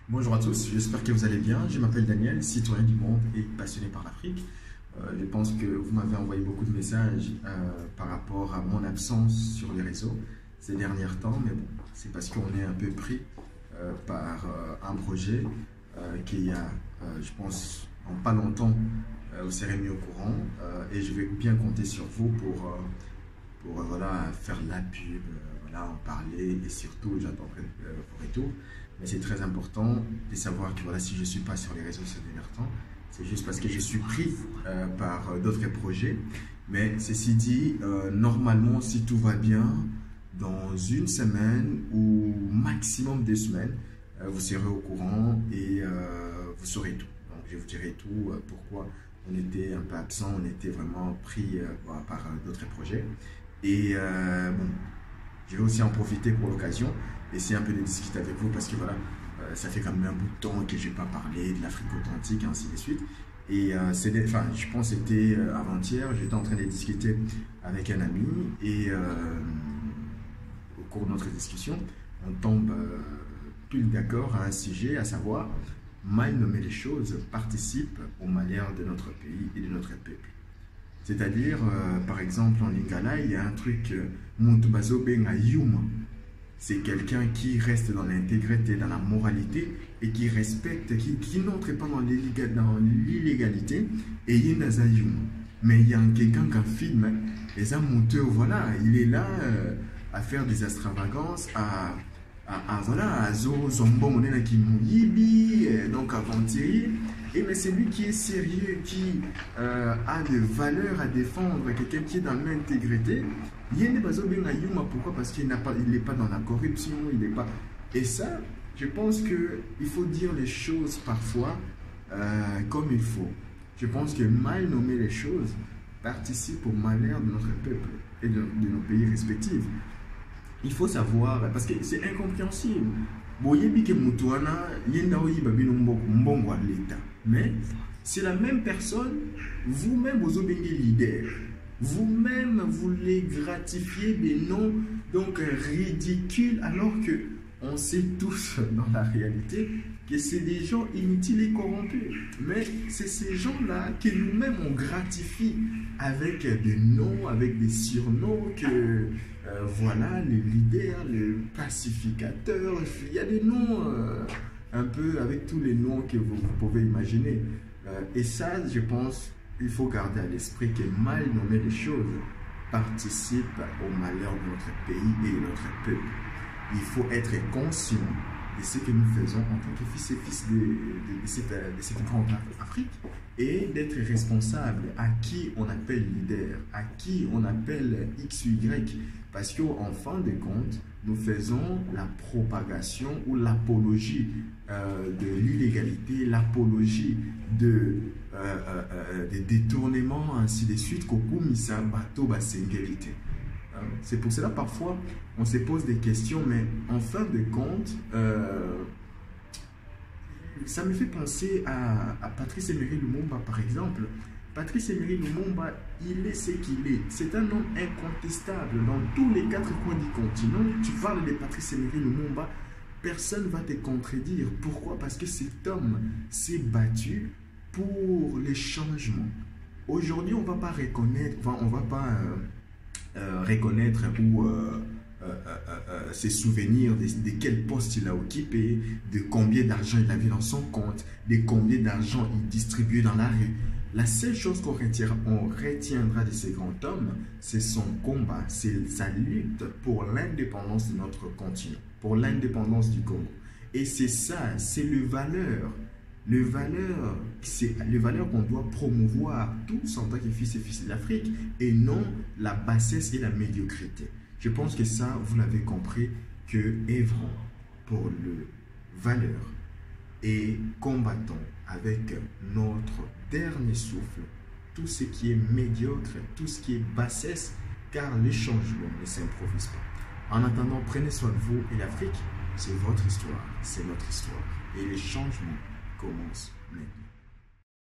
Bonjour à tous, j'espère que vous allez bien. Je m'appelle Daniel, citoyen du monde et passionné par l'Afrique. Je pense que vous m'avez envoyé beaucoup de messages par rapport à mon absence sur les réseaux ces derniers temps, mais bon, c'est parce qu'on est un peu pris par un projet qui a, je pense, en pas longtemps, vous serez mis au courant et je vais bien compter sur vous pour voilà, faire la pub, voilà, en parler et surtout j'attendrai vos retours. Mais c'est très important de savoir que voilà, si je ne suis pas sur les réseaux ces derniers temps, c'est juste parce que je suis pris par d'autres projets. Mais ceci dit, normalement, si tout va bien, dans une semaine ou maximum 2 semaines, vous serez au courant et vous saurez tout. Donc je vous dirai tout, pourquoi on était un peu absent, on était vraiment pris par d'autres projets. Et bon, je vais aussi en profiter pour l'occasion, essayer un peu de discuter avec vous parce que voilà, ça fait quand même un bout de temps que je n'ai pas parlé de l'Afrique authentique et ainsi de suite. Et je pense que c'était avant-hier, j'étais en train de discuter avec un ami et au cours de notre discussion, on tombe pile d'accord à un sujet, à savoir mal nommer les choses participe au malheur de notre pays et de notre peuple. C'est-à-dire, par exemple, en Lingala, il y a un truc, Muntubazo Benga Yuma. C'est quelqu'un qui reste dans l'intégrité, dans la moralité et qui respecte, qui n'entre pas dans l'illégalité et il y a Yuma. Mais il y a quelqu'un qui filme, et ça, voilà, il est là à faire des extravagances, voilà, à Zombo, on est là qui mouyibi, donc aventurier. Et mais c'est lui qui est sérieux, qui a des valeurs à défendre, quelqu'un qui est dans l'intégrité. Pourquoi? Parce qu'il n'est pas dans la corruption, il n'est pas... Et ça, je pense qu'il faut dire les choses parfois comme il faut. Je pense que mal nommer les choses participe au malheur de notre peuple et de nos pays respectifs. Il faut savoir, parce que c'est incompréhensible. Mais c'est la même personne, vous-même vous êtes leader. Vous-même vous les gratifiez des noms donc ridicules alors que on sait tous dans la réalité que c'est des gens inutiles et corrompus. Mais c'est ces gens-là que nous-mêmes on gratifie avec des noms, avec des surnoms que voilà, les leaders, les pacificateurs, il y a des noms un peu avec tous les noms que vous pouvez imaginer. Et ça, je pense, il faut garder à l'esprit que mal nommer les choses participe au malheur de notre pays et de notre peuple. Il faut être conscient de ce que nous faisons en tant que fils et fils de cette grande Afrique et d'être responsable à qui on appelle leader, à qui on appelle X ou Y, parce qu'en fin de compte, nous faisons la propagation ou l'apologie de l'illégalité, l'apologie des détournements, ainsi de suite, kokumisa bato basengélité. C'est pour cela parfois on se pose des questions, mais en fin de compte, ça me fait penser à Patrice Emery Lumumba par exemple. Patrice Emery Lumumba, il est ce qu'il est. C'est un homme incontestable dans tous les 4 coins du continent. Tu parles de Patrice Emery Lumumba, personne ne va te contredire. Pourquoi? Parce que cet homme s'est battu pour les changements. Aujourd'hui, on ne va pas reconnaître, enfin, on va pas reconnaître ou ses souvenirs de quel poste il a occupé, de combien d'argent il avait dans son compte, de combien d'argent il distribuait dans la rue. La seule chose qu'on retiendra de ce grand homme, c'est son combat, c'est sa lutte pour l'indépendance de notre continent, pour l'indépendance du Congo. Et c'est ça, c'est le valeur. C'est les valeurs qu'on doit promouvoir tous en tant que fils et fils d'Afrique et non la bassesse et la médiocrité. Je pense que ça, vous l'avez compris, que œuvrons pour le valeur et combattons avec notre dernier souffle tout ce qui est médiocre, tout ce qui est bassesse, car les changements ne s'improvisent pas. En attendant, prenez soin de vous et l'Afrique, c'est votre histoire, c'est notre histoire. Et les changements commencent maintenant.